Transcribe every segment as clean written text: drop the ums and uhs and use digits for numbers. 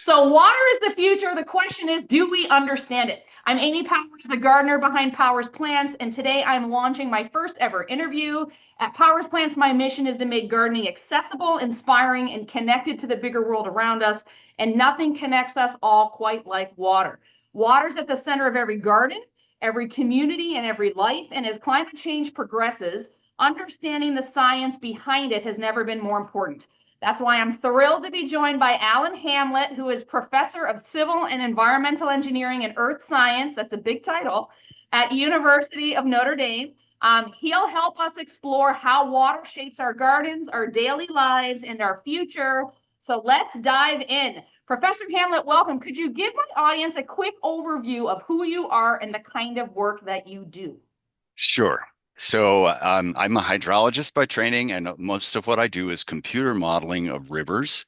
So water is the future. The question is, do we understand it? I'm Amy Powers, the gardener behind Powers Plants, and today I'm launching my first ever interview. At Powers Plants, my mission is to make gardening accessible, inspiring, and connected to the bigger world around us, and nothing connects us all quite like water. Water's at the center of every garden, every community, and every life, and as climate change progresses, understanding the science behind it has never been more important. That's why I'm thrilled to be joined by Alan Hamlet, who is Professor of Civil and Environmental Engineering and Earth Science, that's a big title, at University of Notre Dame. He'll help us explore how water shapes our gardens, our daily lives, and our future. So let's dive in. Professor Hamlet, welcome. Could you give my audience a quick overview of who you are and the kind of work that you do? Sure. So I'm a hydrologist by training, and most of what I do is computer modeling of rivers.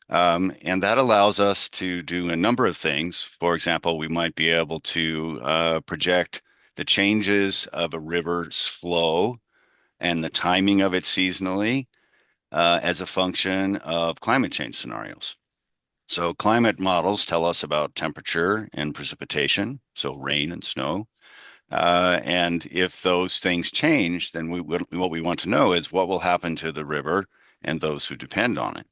And that allows us to do a number of things. For example, we might be able to project the changes of a river's flow and the timing of it seasonally as a function of climate change scenarios. So climate models tell us about temperature and precipitation, so rain and snow. And if those things change, then what we want to know is what will happen to the river and those who depend on it.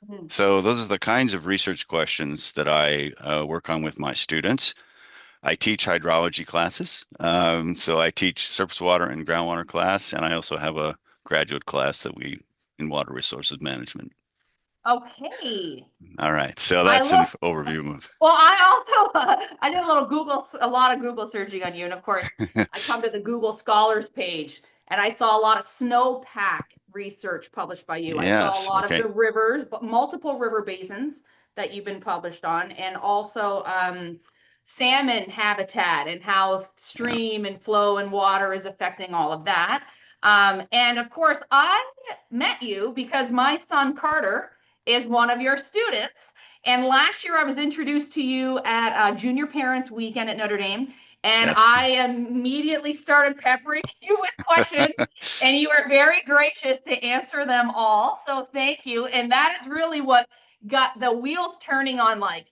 Mhm. So those are the kinds of research questions that I work on with my students. I teach hydrology classes. So I teach surface water and groundwater class, and I also have a graduate class that we in water resources management. Okay. All right. So I that's an look overview of. Well, I also I did a lot of Google searching on you, and of course, I come to the Google Scholars page, and I saw a lot of snowpack research published by you. I saw a Yes. lot of Okay. the rivers, but multiple river basins that you've been published on, and also salmon habitat and how Yeah. stream and flow and water is affecting all of that. And of course, I met you because my son Carter is one of your students. And last year, I was introduced to you at Junior Parents Weekend at Notre Dame, and Yes. I immediately started peppering you with questions, and you were very gracious to answer them all. So thank you. And that is really what got the wheels turning on. Like,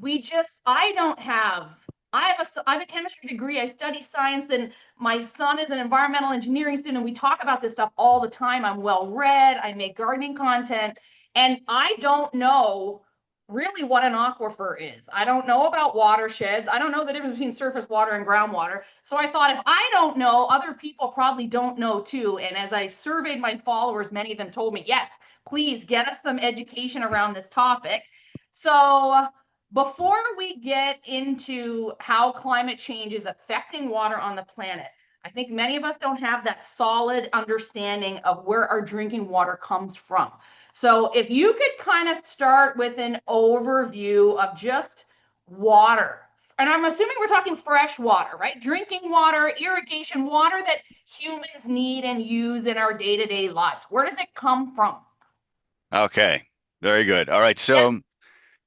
I don't have. I have a chemistry degree. I study science, and my son is an environmental engineering student. We talk about this stuff all the time. I'm well read. I make gardening content, and I don't know really what an aquifer is. I don't know about watersheds. I don't know the difference between surface water and groundwater. So I thought if I don't know, other people probably don't know too. And as I surveyed my followers, many of them told me, yes, please get us some education around this topic. So before we get into how climate change is affecting water on the planet, I think many of us don't have that solid understanding of where our drinking water comes from. So if you could kind of start with an overview of just water, and I'm assuming we're talking fresh water, right? Drinking water, irrigation water that humans need and use in our day-to-day lives. Where does it come from? Okay. Very good. All right. Yes. So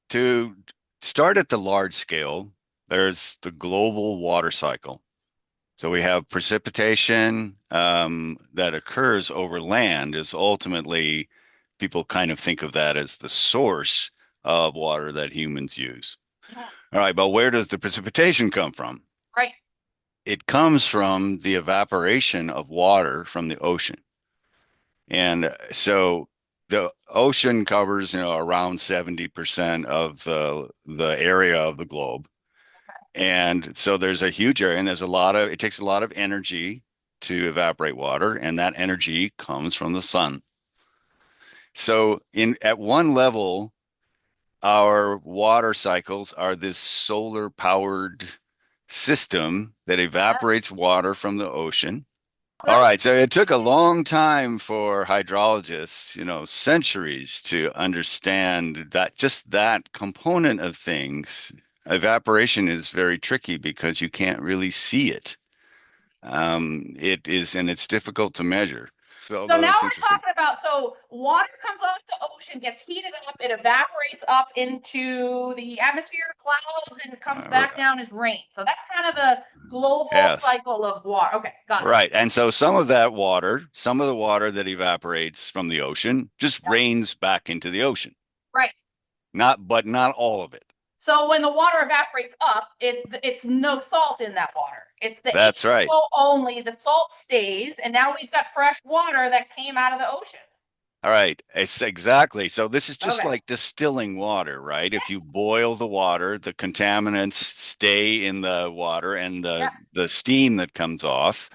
to start at the large scale, there's the global water cycle. So we have precipitation that occurs over land is ultimately people kind of think of that as the source of water that humans use. Yeah. All right, but where does the precipitation come from? Right. It comes from the evaporation of water from the ocean. And so the ocean covers, around 70% of the area of the globe. And so there's a huge area and it takes a lot of energy to evaporate water, and that energy comes from the sun. So at one level, our water cycles are this solar powered system that evaporates water from the ocean. All Yep. right, so it took a long time for hydrologists, centuries to understand that just that component of things. Evaporation is very tricky because you can't really see it. It is, and it's difficult to measure. So, So although now it's we're interesting. talking about water comes off the ocean, gets heated up, it evaporates up into the atmosphere, clouds, and comes back Uh, down as rain. So that's kind of the global Yes, cycle of water. Okay, got it. right. And so some of that water, some of the water that evaporates from the ocean just Yep. rains back into the ocean. Right. Not all of it. So when the water evaporates up, it's no salt in that water. It's the That's right. H2O only. The salt stays, and now we've got fresh water that came out of the ocean. All right, it's exactly. So this is just Okay. like distilling water, right? If you boil the water, the contaminants stay in the water, and Yeah. the steam that comes off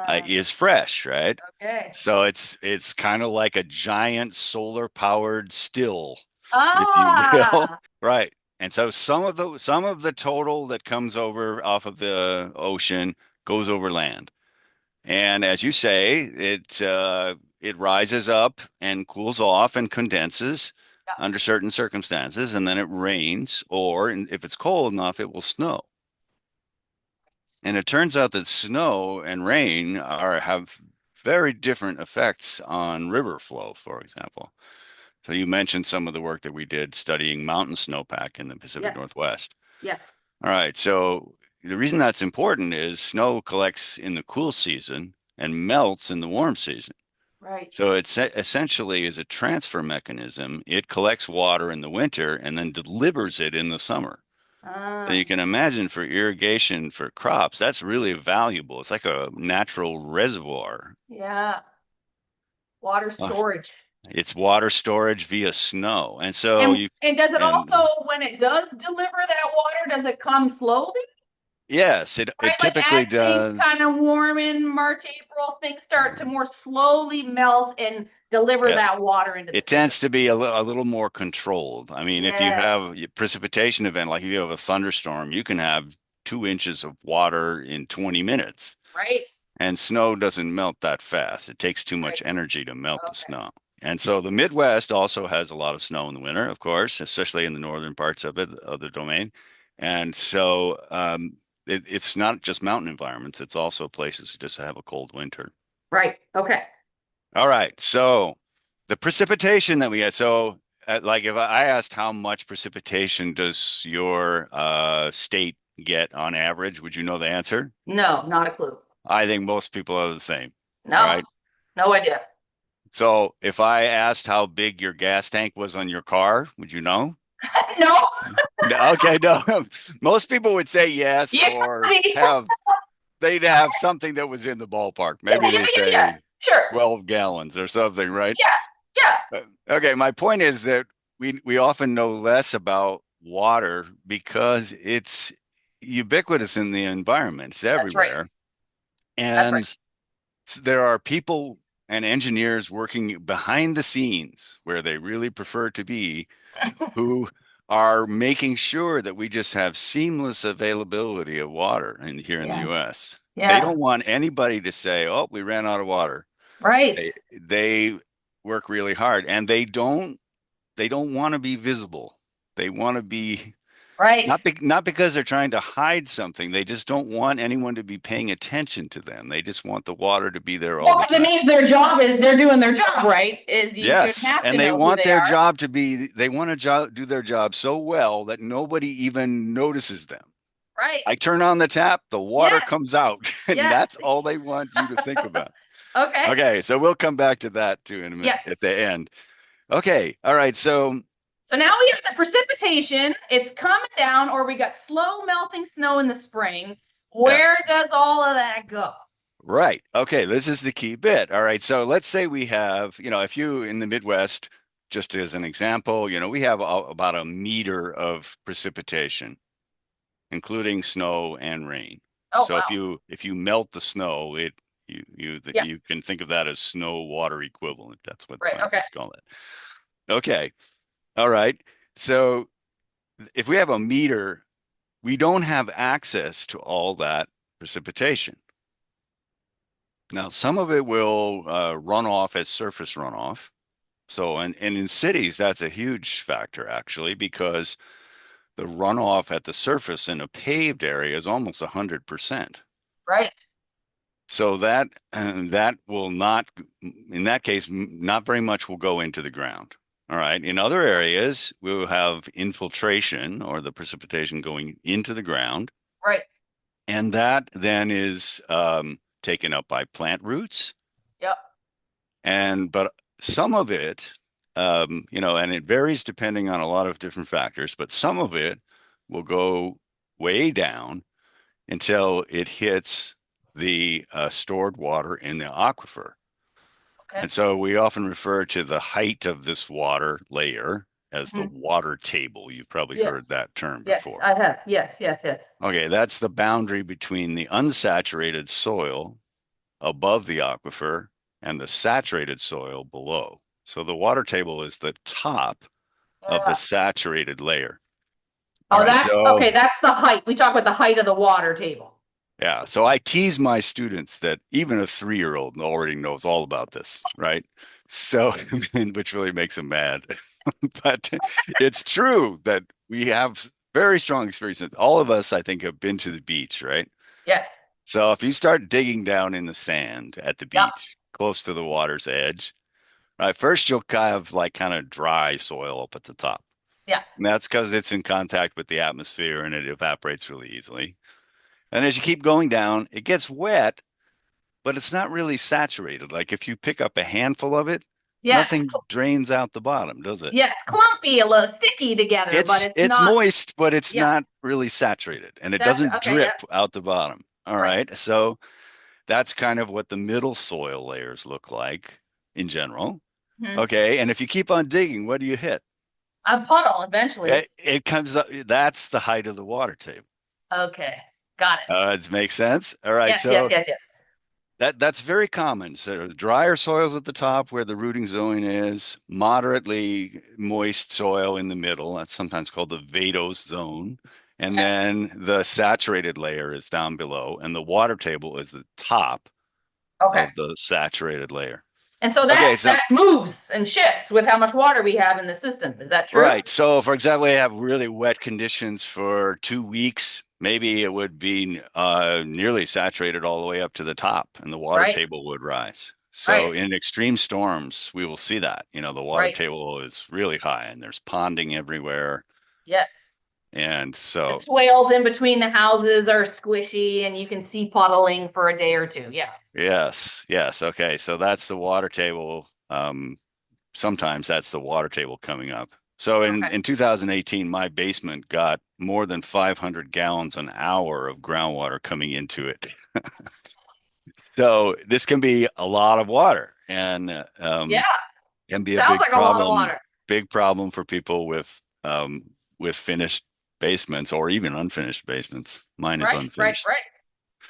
Uh, is fresh, right? okay. So it's kind of like a giant solar powered still, if you will, Ah, right? And so some of the total that comes over off of the ocean goes over land. And as you say, it rises up and cools off and condenses yeah. under certain circumstances, and then it rains, or if it's cold enough, it will snow. And it turns out that snow and rain are have very different effects on river flow, for example. So you mentioned some of the work that we did studying mountain snowpack in the Pacific Yes. Northwest. Yes. All right, so the reason that's important is snow collects in the cool season and melts in the warm season. Right. So it's essentially is a transfer mechanism. It collects water in the winter and then delivers it in the summer. So Ah, you can imagine for irrigation for crops, that's really valuable. It's like a natural reservoir. yeah. Water Uh, storage. It's water storage via snow. And so And does it and also, when it does deliver that water, does it come slowly? yes, it, Right, it like typically as things kind does. of warm in March, April, things start to more slowly melt and deliver Yeah. that water into the It system. tends to be a little more controlled. I mean, if you Yeah, have a precipitation event, like if you have a thunderstorm, you can have 2 inches of water in 20 minutes. right, And snow doesn't melt that fast. It takes too much right. energy to melt the Okay, snow. And so the Midwest also has a lot of snow in the winter, of course, especially in the northern parts of the domain. And so it's not just mountain environments, it's also places that just have a cold winter. right. Okay. All right. So the precipitation that we had. So, like, if I asked how much precipitation does your state get on average, would you know the answer? No, not a clue. I think most people are the same. All No, right. no idea. So, if I asked how big your gas tank was on your car, would you know? No, No, okay, no. Most people would say yes, yeah, or I mean, they'd have something that was in the ballpark. yeah, Maybe yeah, they yeah, yeah. say Sure. 12 gallons or something, right? Yeah, yeah. Okay, my point is that we often know less about water because it's ubiquitous in the environment. It's That's right. everywhere. That's right. And there are people and engineers working behind the scenes where they really prefer to be who are making sure that we just have seamless availability of water here in the Yeah, US. They yeah. don't want anybody to say, "Oh, we ran out of water." Right, They work really hard and they don't want to be visible. They want to be right. not because they're trying to hide something. They just don't want anyone to be paying attention to them. They just want the water to be there all Well, the because it time. means their job is they're doing their job, right? Is you shouldn't Yes, have to and they know who want they their are. job to be they want to do their job so well that nobody even notices them. Right. I turn on the tap, the water Yes. comes out, and Yes. that's all they want you to think about. Okay. Okay, so we'll come back to that too in a minute Yes. at the end. Okay, all right. So So now we have the precipitation. It's coming down, or we got slow melting snow in the spring. Where yes. does all of that go? Right. Okay. This is the key bit. All right. So let's say we have, if you in the Midwest, just as an example, we have about a meter of precipitation, including snow and rain. Oh, So if wow. you melt the snow, Yeah. you can think of that as snow water equivalent. That's what Right. Okay. scientists call it. Okay. All right. So if we have a meter, we don't have access to all that precipitation. Now, some of it will run off as surface runoff. So, and in cities, that's a huge factor actually, because the runoff at the surface in a paved area is almost 100%. Right. So that will not, in that case, not very much will go into the ground. All right. In other areas, we will have infiltration or the precipitation going into the ground, Right. and that then is taken up by plant roots. Yep. But some of it and it varies depending on a lot of different factors, but some of it will go way down until it hits the stored water in the aquifer. Okay. And so we often refer to the height of this water layer as the Mhm. water table. You've probably heard Yes. that term Yes, before. I have. Yes, yes, yes. Okay, that's the boundary between the unsaturated soil above the aquifer and the saturated soil below. So the water table is the top of the Yeah. saturated layer. All Oh, right, that's so okay. That's the height. We talk about the height of the water table. yeah, so I tease my students that even a 3-year-old already knows all about this, right? So, which really makes them mad. But it's true that we have very strong experience. All of us, I think, have been to the beach, right? Yes. So if you start digging down in the sand at the Yep. beach, close to the water's edge, right, first you'll have like kind of dry soil up at the top. Yeah. And that's because it's in contact with the atmosphere and it evaporates really easily. And as you keep going down, it gets wet, but it's not really saturated. Like if you pick up a handful of it, Yes. nothing drains out the bottom, does it? Yes. Clumpy, a little sticky together, but It's it's it's not. moist, but it's Yeah. not really saturated, and it That's doesn't okay. Yep. drip out the bottom. All Right. right. So that's kind of what the middle soil layers look like in general. Hmm. Okay. And if you keep on digging, what do you hit? A puddle eventually. It comes up, that's the height of the water table. Okay. Got it. Does it make sense? All right. Yes. Yes. So Yes. Yes. that's very common. So drier soils at the top where the rooting zone is, moderately moist soil in the middle. That's sometimes called the vadose zone. And Okay. then the saturated layer is down below, and the water table is the top Okay. of the saturated layer. And so that Okay, so that moves and shifts with how much water we have in the system. Is that true? right. So for example, we have really wet conditions for 2 weeks. Maybe it would be nearly saturated all the way up to the top, and the water Right. table would rise. Right. So in extreme storms, we will see that. The water Right. table is really high, and there's ponding everywhere. Yes. And The so, swales in between the houses are squishy, and you can see puddling for a day or two. Yeah. yes, yes. Okay. So that's the water table. Sometimes that's the water table coming up. So in, Okay. in 2018, my basement got more than 500 gallons an hour of groundwater coming into it. So this can be a lot of water and Yeah. can be a Sounds like a lot of water. big problem for people with finished basements or even unfinished basements. Mine is Right. Right. unfinished. Right.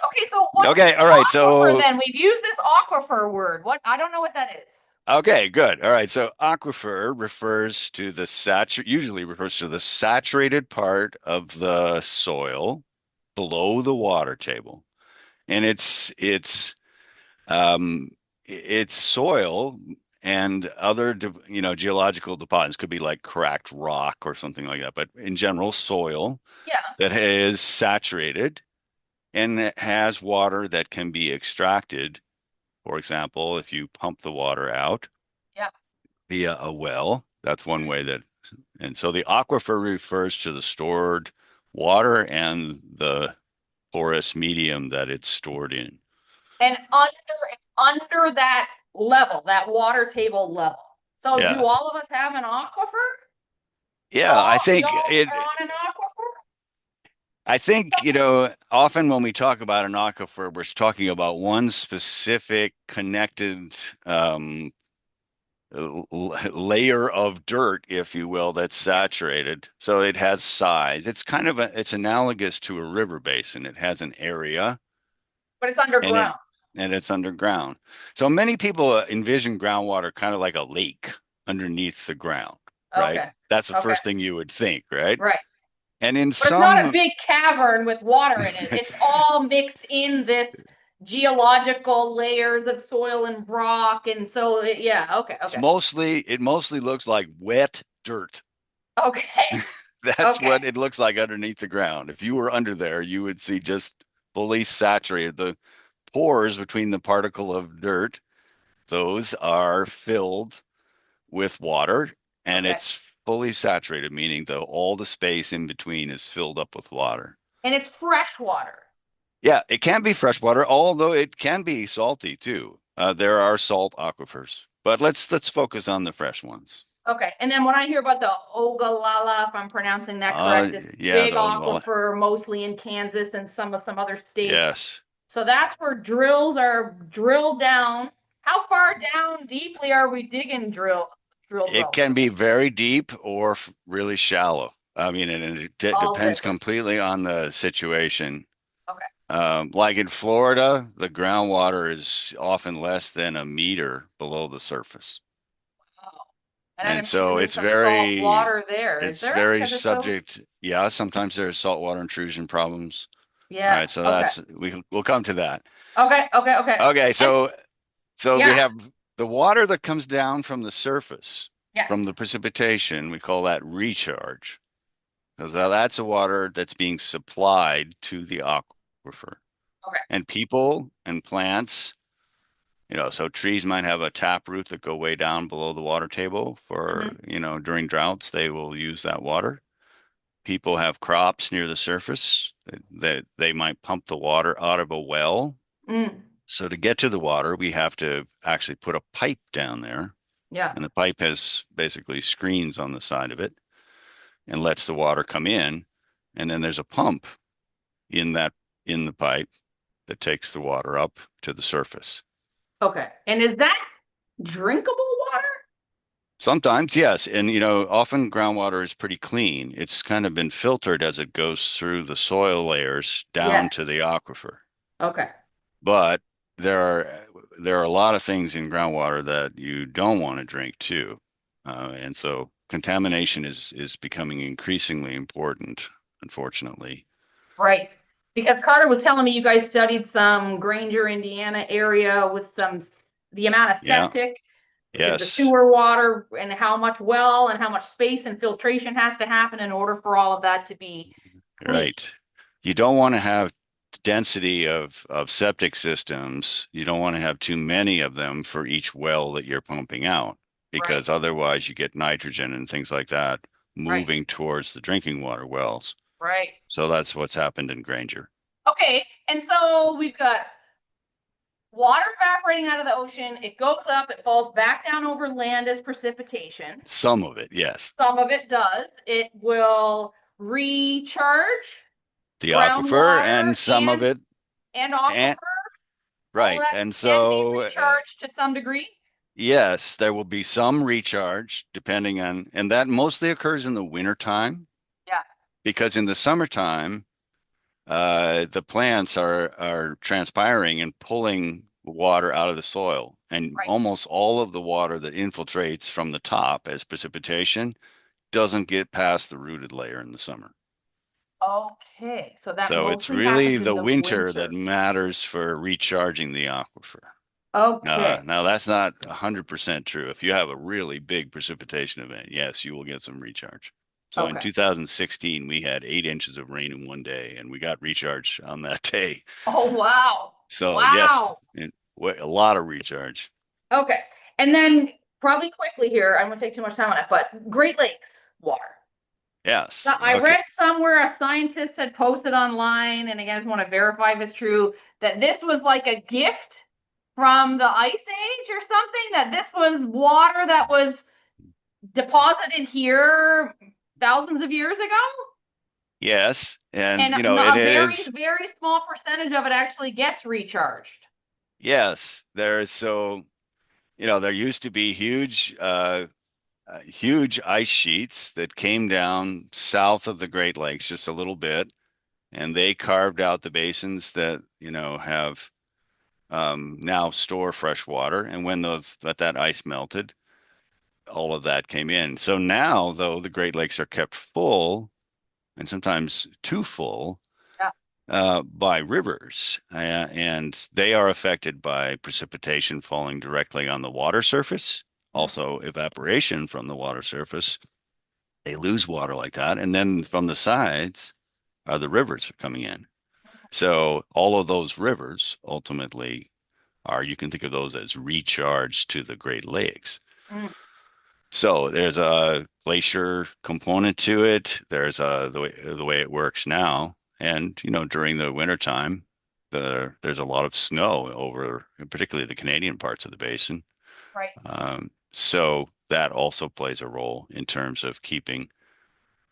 Okay. So what Okay, all right. aquifer So then? We've used this aquifer word. What? I don't know what that is. okay, good. All right. So aquifer refers to the usually refers to the saturated part of the soil below the water table. And um it's soil and other geological deposits could be like cracked rock or something like that, but in general soil Yeah. that is saturated and it has water that can be extracted. For example, if you pump the water out Yeah. via a well. That's one way that, and so the aquifer refers to the stored water and the porous medium that it's stored in. And it's under that level, that water table level. So Yeah. do all of us have an aquifer? Yeah, I Y'all think are it, on an aquifer? I think, often when we talk about an aquifer, we're talking about one specific connected layer of dirt, if you will, that's Yeah. saturated. So it has size. It's analogous to a river basin. It has an area But it's and it underground. and it's underground. So many people envision groundwater kind of like a lake underneath the ground, right? Okay. That's the Okay. first thing you would think, right? Right. And in But it's not a some, big cavern with water in it. It's all mixed in this geological layers of soil and rock. And so, yeah. Okay. Okay. it mostly looks like wet dirt. Okay. That's Okay. what it looks like underneath the ground. If you were under there, you would see just fully saturated. The pores between the particle of dirt, those are filled with water and Okay. it's fully saturated, meaning all the space in between is filled up with water. And it's fresh water. Yeah, it can be fresh water, although it can be salty too. There are salt aquifers, but let's focus on the fresh ones. Okay. And then when I hear about the Ogallala, if I'm pronouncing that correct, this Yeah, big the Ogallala. aquifer, mostly in Kansas and some other states. Yes. So that's where drills are drilled down. How far down deeply are we digging drill It wells? can be very deep or really shallow. I mean, and it All depends different. completely on the situation. Okay. Like in Florida, the groundwater is often less than a meter below the surface. Oh. And that And implies that so there's some salt water there. Is it's there? very Because it's so, subject. Yeah, sometimes there's saltwater intrusion problems. All yeah. right, so Okay. we'll come to that. Okay. Okay. Okay. Okay, And so we yeah. have the water that comes down from the surface, Yeah. from the precipitation. We call that recharge. Because that's the water that's being supplied to the aquifer. Okay. And people and plants, so trees might have a tap root that go way down below the water table for, Mm-hmm. during droughts, they will use that water. People have crops near the surface that they might pump the water out of a well. Mm. So to get to the water, we have to actually put a pipe down there. Yeah. And the pipe has basically screens on the side of it and lets the water come in. And then there's a pump in that in the pipe that takes the water up to the surface. Okay. And is that drinkable water? Sometimes, yes, and often groundwater is pretty clean. It's kind of been filtered as it goes through the soil layers down Yes. to the aquifer. Okay. But there are there are a lot of things in groundwater that you don't want to drink too, and so contamination is becoming increasingly important, unfortunately. Right. Because Carter was telling me you guys studied some Granger, Indiana area with the amount of Yeah. septic, which is the Yes. sewer water, and how much well and how much space and filtration has to happen in order for all of that to be clean. Right. You don't want to have density of septic systems. You don't want to have too many of them for each well that you're pumping out, Right. because otherwise you get nitrogen and things like that Right. moving towards the drinking water wells. Right. So that's what's happened in Granger. Okay. And so we've got water evaporating out of the ocean. It goes up, it falls back down over land as precipitation. Some of it, yes. Some of it does. It will recharge The aquifer groundwater and some of it, and and aquifer. All of right. that And can be so, recharged to some degree. yes, there will be some recharge depending on, and that mostly occurs in the winter time, Yeah. because in the summertime, the plants are transpiring and pulling water out of the soil, and Right. almost all of the water that infiltrates from the top as precipitation doesn't get past the rooted layer in the summer. Okay. So that So it's mostly really happens in the the winter that winter. matters for recharging the aquifer. Okay. Now that's not 100% true. If you have a really big precipitation event, yes, you will get some recharge. So in Okay. 2016, we had 8 inches of rain in one day, and we got recharge on that day. Oh, wow. So yes, Wow. a lot of recharge. Okay. And then probably quickly here, I won't take too much time on it, but Great Lakes water. Yes. Now, I Okay. read somewhere a scientist had posted online, and again, I just want to verify if it's true, that this was like a gift from the Ice Age or something, that this was water that was deposited here thousands of years ago. Yes, and And it a very, is. very small percentage of it actually gets recharged. Yes, there's there used to be huge ice sheets that came down south of the Great Lakes just a little bit, and they carved out the basins that have now store fresh water. And when that ice melted, all of that came in. So now, though, the Great Lakes are kept full, and sometimes too full, Yeah. by rivers, and they are affected by precipitation falling directly on the water surface, Mm. also evaporation from the water surface. They lose water like that, and then from the sides are the rivers are coming in. So all of those rivers ultimately you can think of those as recharged to the Great Lakes. Mm. So there's a glacier component to it. There's the way it works now, and during the wintertime, there's a lot of snow over, particularly the Canadian parts of the basin. Right. So that also plays a role in terms of keeping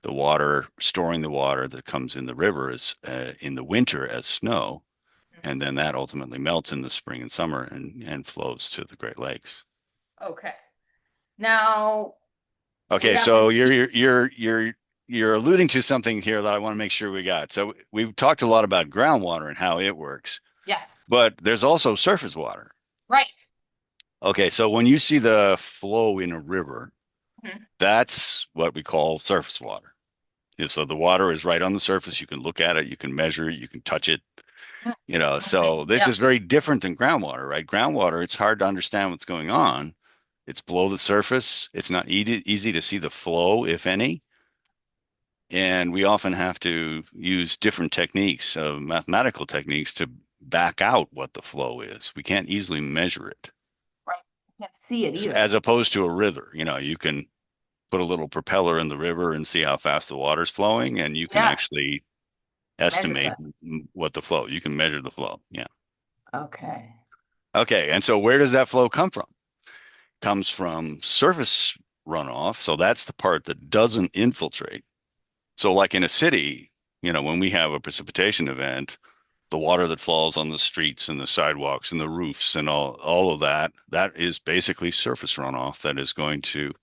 the water, storing the water that comes in the river as in the winter as snow, and then that ultimately melts in the spring and summer and flows to the Great Lakes. Okay. Now we Okay, have so this. you're alluding to something here that I want to make sure we got. So we've talked a lot about groundwater and how it works, Yes. but there's also surface water. Right. Okay, so when you see the flow in a river, Mhm. that's what we call surface water. Yeah, so the water is right on the surface. You can look at it, you can measure it, you can touch it, Mhm. Okay. So this Yeah. is very different than groundwater, right? Groundwater, it's hard to understand what's going on. It's below the surface. It's not easy to see the flow, if any. And we often have to use different techniques, mathematical techniques, to back out what the flow is. We can't easily measure it. Right. Can't see it either. As opposed to a river, you can put a little propeller in the river and see how fast the water's flowing, and you can Yeah. actually Measure estimate that. what the flow. You can measure the flow. Yeah. Okay. Okay. And so where does that flow come from? Comes from surface runoff. So that's the part that doesn't infiltrate. So like in a city, when we have a precipitation event, the water that falls on the streets and the sidewalks and the roofs and all of that, that is basically surface runoff that is going to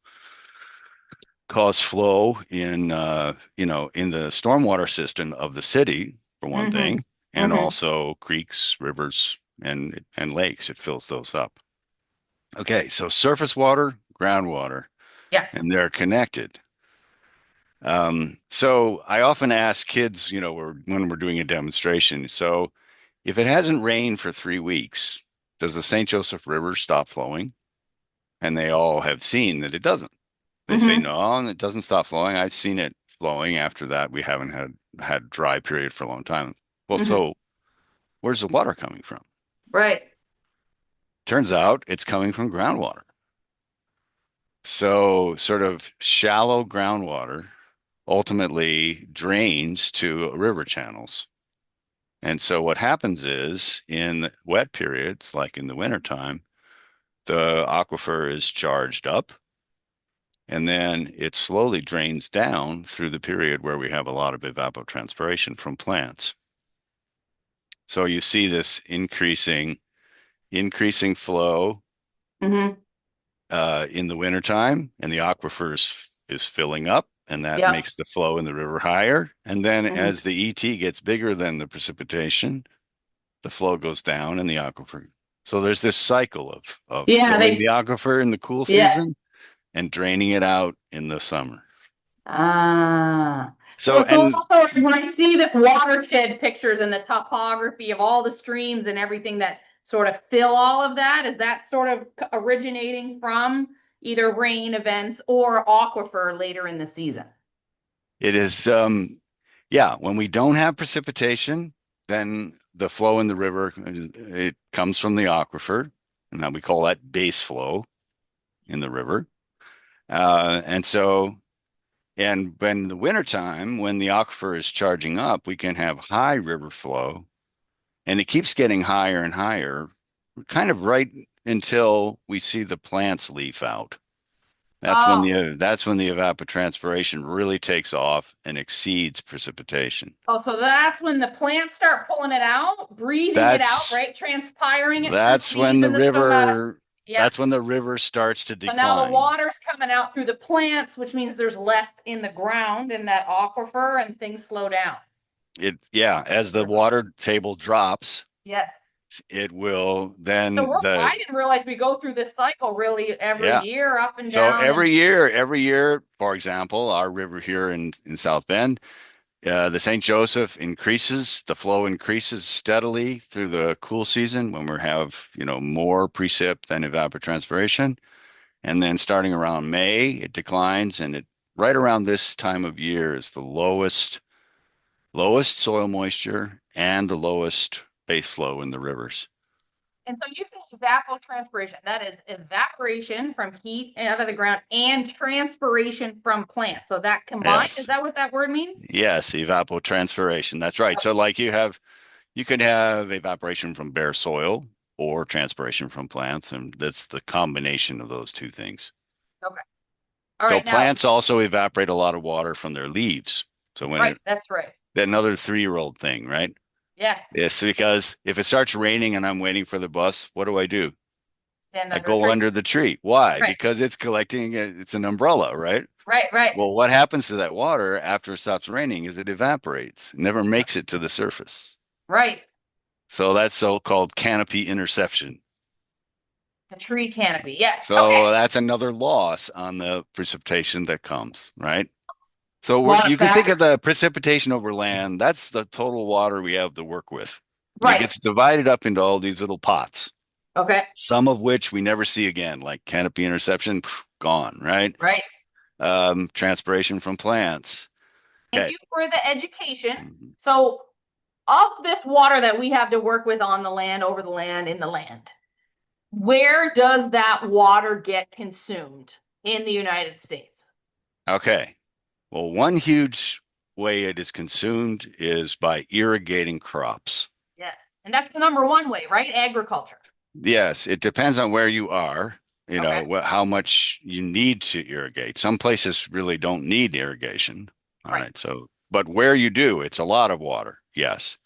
cause flow in the stormwater system of the city, for one Mm-hmm. thing, and Mm-hmm. also creeks, rivers, and lakes. It fills those up. Okay, so surface water, groundwater, Yes. and they're connected. So I often ask kids, when we're doing a demonstration, so if it hasn't rained for 3 weeks, does the St. Joseph River stop flowing? And they all have seen that it doesn't. They say, Mm-hmm. no, and it doesn't stop flowing. I've seen it flowing. After that, we haven't had dry period for a long time. Well, Mm-hmm. so where's the water coming from? Right. Turns out it's coming from groundwater. So sort of shallow groundwater ultimately drains to river channels. And so what happens is in wet periods, like in the wintertime, the aquifer is charged up and then it slowly drains down through the period where we have a lot of evapotranspiration from plants. So you see this increasing flow Mm-hmm. in the wintertime, and the aquifer is filling up, and that Yep. makes the flow in the river higher. And then Mm-hmm. as the ET gets bigger than the precipitation, the flow goes down in the aquifer. So there's this cycle of Yeah, filling they the aquifer in the cool yeah. season and draining it out in the summer. Ah. So So, it's and also when I see this watershed pictures and the topography of all the streams and everything that sort of fill all of that, is that sort of originating from either rain events or aquifer later in the season? it is, yeah, when we don't have precipitation, then the flow in the river, it comes from the aquifer, and now we call that base flow in the river. And so, and when the wintertime, when the aquifer is charging up, we can have high river flow, and it keeps getting higher and higher, kind of right until we see the plants leaf out. Oh, That's when the evapotranspiration really takes off and exceeds precipitation. oh, so that's when the plants start pulling it out, breathing it out, That's right? Transpiring it through the that's when leaves the and the stomata. river Yeah. that's when the river starts to So now the decline. water's coming out through the plants, which means there's less in the ground in that aquifer and things slow down. As the water table drops, Yes. it will So then I didn't realize we go through this cycle really every yeah. year, up and So down, and every year, for example, our river here in South Bend, the St. Joseph increases, the flow increases steadily through the cool season when we have, more precip than evapotranspiration. And then starting around May, it declines, and it right around this time of year is the lowest soil moisture and the lowest base flow in the rivers. so you say evapotranspiration. That is evaporation from heat out of the ground and transpiration from plants. So that combined, is Yes. that what that word means? Yes, evapotranspiration. That's right. So like you could have evaporation from bare soil or transpiration from plants, and that's the combination of those two things. Okay. All So right. Now, plants also evaporate a lot of water from their leaves. So when right. it, That's right. that another 3-year-old thing, right? Yes. Yes, because if it starts raining and I'm waiting for the bus, what do? Stand I under a go tree. under the tree. Why? Right. Because it's collecting, it's an umbrella, right? Right. Right. Well, what happens to that water after it stops raining is it evaporates. It never makes it to the surface. Right. So that's so-called canopy interception. A tree canopy. Yes. Okay. So that's another loss on the precipitation that comes, right? So A lot of you can think factors. of the precipitation over land. That's the total water we have to work with. And it Right. gets divided up into all these little pots, Okay. some of which we never see again, like canopy interception, gone, right? Right. Transpiration from plants. Thank Okay. you for the education. Mhm. So, of this water that we have to work with on the land, over the land, in the land, where does that water get consumed in the United States? Okay. Well, one huge way it is consumed is by irrigating crops. Yes. And that's the number one way, right? Agriculture. Yes, it depends on where you are, Okay. how much you need to irrigate. Some places really don't need irrigation. All Right. right. So, but where you do, it's a lot of water. Yes.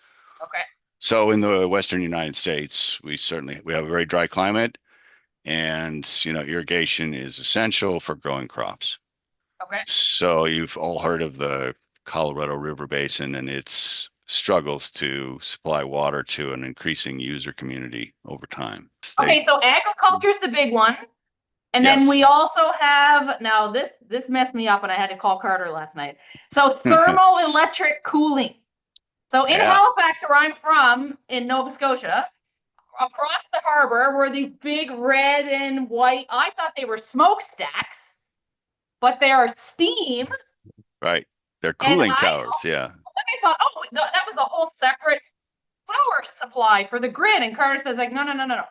Okay. So in the Western United States, we have a very dry climate and, irrigation is essential for growing crops. Okay. So you've all heard of the Colorado River Basin and its struggles to supply water to an increasing user community over time. They, Okay. So agriculture is the big one. And then yes. we also have now this messed me up and I had to call Carter last night. So thermoelectric cooling. So in Yeah, Halifax, where I'm from in Nova Scotia, across the harbor were these big red and white. I thought they were smokestacks, but they are steam. right. They're And cooling towers. Yeah. I thought, oh, that was a whole separate power supply for the grid. And Carter says, like, no, no, no, no, no.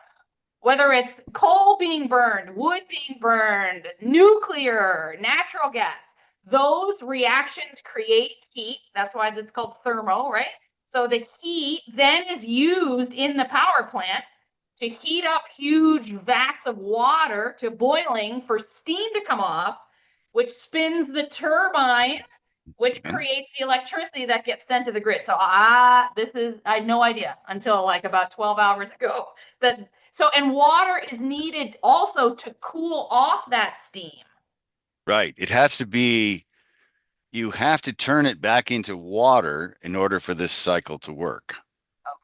Whether it's coal being burned, wood being burned, nuclear, natural gas, those reactions create heat. That's why it's called thermo, right? So the heat then is used in the power plant to heat up huge vats of water to boiling for steam to come off, which spins the turbine, which Yeah. creates the electricity that gets sent to the grid. So I had no idea until like about 12 hours ago that and water is needed also to cool off that steam. Right. You have to turn it back into water in order for this cycle to work.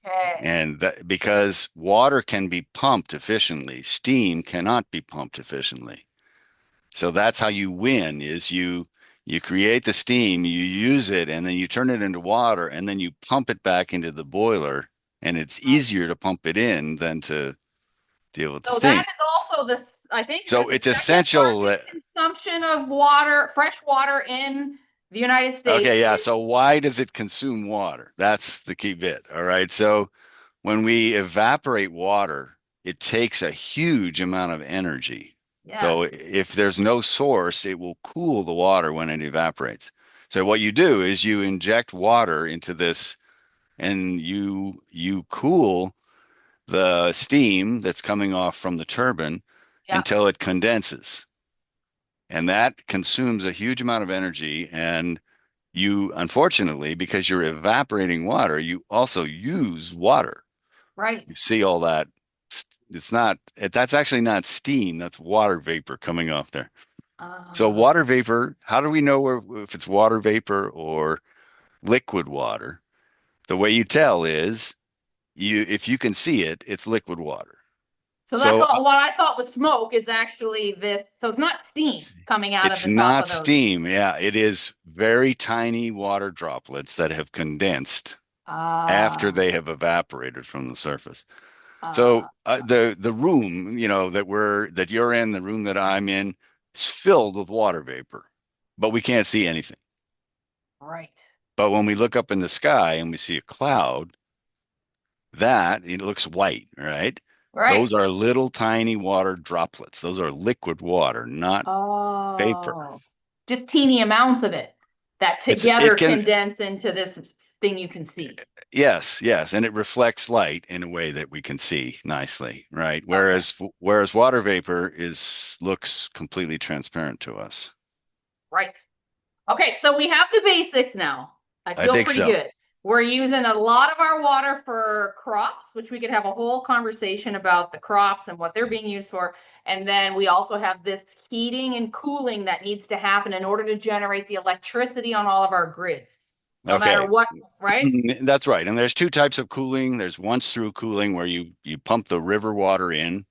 Okay. And that because water can be pumped efficiently, steam cannot be pumped efficiently. So that's how you win is you create the steam, you use it, and then you turn it into water, and then you pump it back into the boiler, and it's easier to pump it in than to deal with the So that steam. is also this, I think, is So it the it's second essential largest that, consumption of water, fresh water in the United States? okay, yeah. So why does it consume water? That's the key bit. All right. So when we evaporate water, it takes a huge amount of energy. Yes. So if there's no source, it will cool the water when it evaporates. So what you do is you inject water into this and you cool the steam that's coming off from the turbine Yeah. until it condenses. And that consumes a huge amount of energy. And you, unfortunately, because you're evaporating water, you also use water. Right. You see all that. It's not, that's actually not steam, that's water vapor coming off there. So, Uh, water vapor, how do we know if it's water vapor or liquid water? The way you tell is if you can see it, it's liquid water. so that's So, all, what I thought was smoke is actually this. So it's not steam coming out of it's the top not of those. steam. Yeah, it is very tiny water droplets that have condensed after Uh, they have evaporated from the surface. uh, So the room, that you're in, the room that I'm in, is filled with water vapor, but we can't see anything. right. But when we look up in the sky and we see a cloud, that it looks white, right? Right. Those are little tiny water droplets. Those are liquid water, not vapor. Oh, just teeny amounts of it. that it together can, condense into this thing you can see. yes, yes, and it reflects light in a way that we can see nicely, right? Okay, Whereas water vapor is looks completely transparent to us. right. Okay, so we have the basics now. I I feel think pretty so. good. We're using a lot of our water for crops, which we could have a whole conversation about the crops and what they're being used for. And then we also have this heating and cooling that needs to happen in order to generate the electricity on all of our grids, no matter Okay. what, right? That's right. And there's two types of cooling. There's once through cooling where you pump the river water in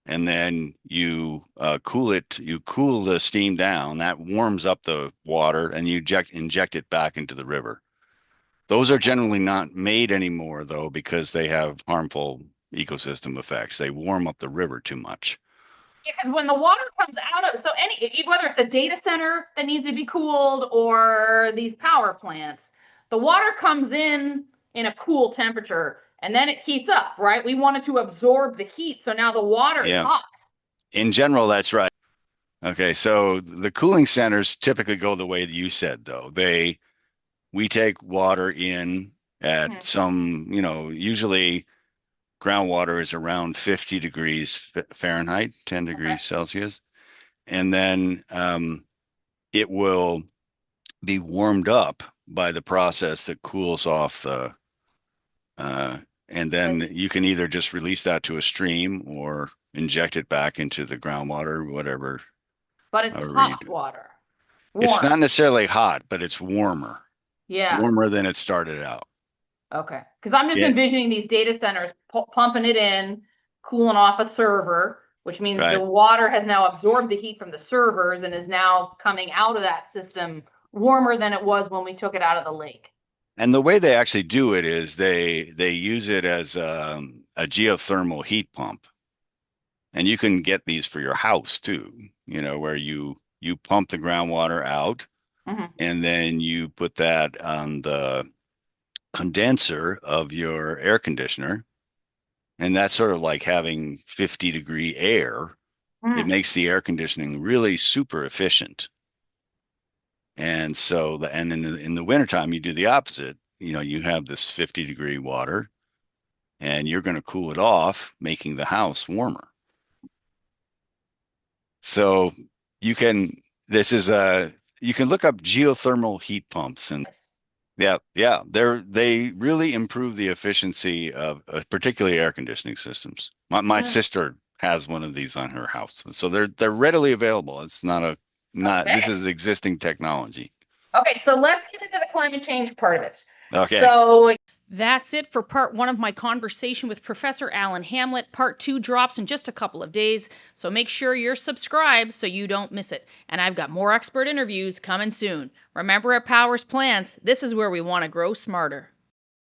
and then you cool it, you cool the steam down. That warms up the water and you inject it back into the river. Those are Okay. generally not made anymore though because they have harmful ecosystem effects. They warm up the river too much. Yeah, because when the water comes out of, so any, whether it's a data center that needs to be cooled or these power plants, the water comes in a cool temperature and then it heats up, right? We want it to absorb the heat. So now the water is Yeah. hot. In general, that's right. Okay, so the cooling centers typically go the way that you said though. We take water in at Mhm. some, usually groundwater is around 50 degrees Fahrenheit, 10 Okay. degrees Celsius. And then it will be warmed up by the process that cools off uh, and then you can either just release that to a stream or inject it back into the groundwater, whatever, But it's however you hot do. water, It's warm. not necessarily hot, but it's warmer, Yeah. warmer than it started out. Okay. Because I'm just Yeah, envisioning these data centers pumping it in, cooling off a server, which means the right. water has now absorbed the heat from the servers and is now coming out of that system warmer than it was when we took it out of the lake. And the way they actually do it is they use it as a geothermal heat pump, and you can get these for your house too. Where you pump the groundwater out, Hmm. and then you put that on the condenser of your air conditioner, and that's sort of like having 50-degree air. It Mm. makes the air conditioning really super efficient. And so and in the wintertime, you do the opposite. You have this 50-degree water and you're going to cool it off, making the house warmer. So you can, this is a, you can look up geothermal heat pumps and Nice. yeah, yeah, they really improve the efficiency of particularly air conditioning systems. My Mm. sister has one of these on her house. So they're readily available. It's not a not Okay. this is existing technology. Okay, so let's get into the climate change part of it. Okay. So that's it for part one of my conversation with Professor Alan Hamlet. Part two drops in just a couple of days, so make sure you're subscribed so you don't miss it. And I've got more expert interviews coming soon. Remember, at Powers Plants, this is where we want to grow smarter.